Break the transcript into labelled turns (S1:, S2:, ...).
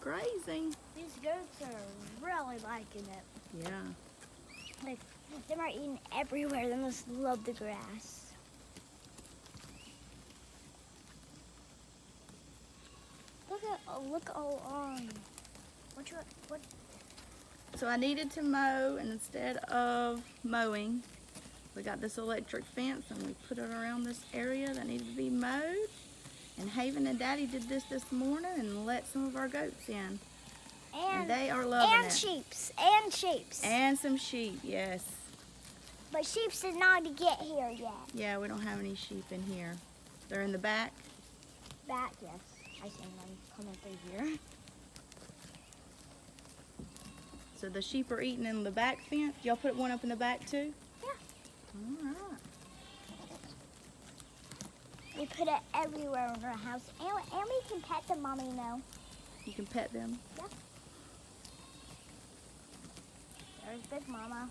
S1: grazing.
S2: These goats are really liking it.
S1: Yeah.
S2: Like, they are eating everywhere. They must love the grass. Look all on. What?
S1: So I needed to mow, and instead of mowing, we got this electric fence and we put it around this area that needed to be mowed. And Haven and Daddy did this morning and let some of our goats in. And they are loving it.
S2: And sheeps.
S1: And some sheep, yes.
S2: But sheeps did not get here yet.
S1: Yeah, we don't have any sheep in here. They're in the back.
S2: Back, yes. I see them coming through here.
S1: So the sheep are eating in the back fence. Y'all put one up in the back too?
S2: Yeah.
S1: All right.
S2: We put it everywhere in our house. And we can pet them, Mommy, no.
S1: You can pet them?
S2: Yeah. There's Big Mama.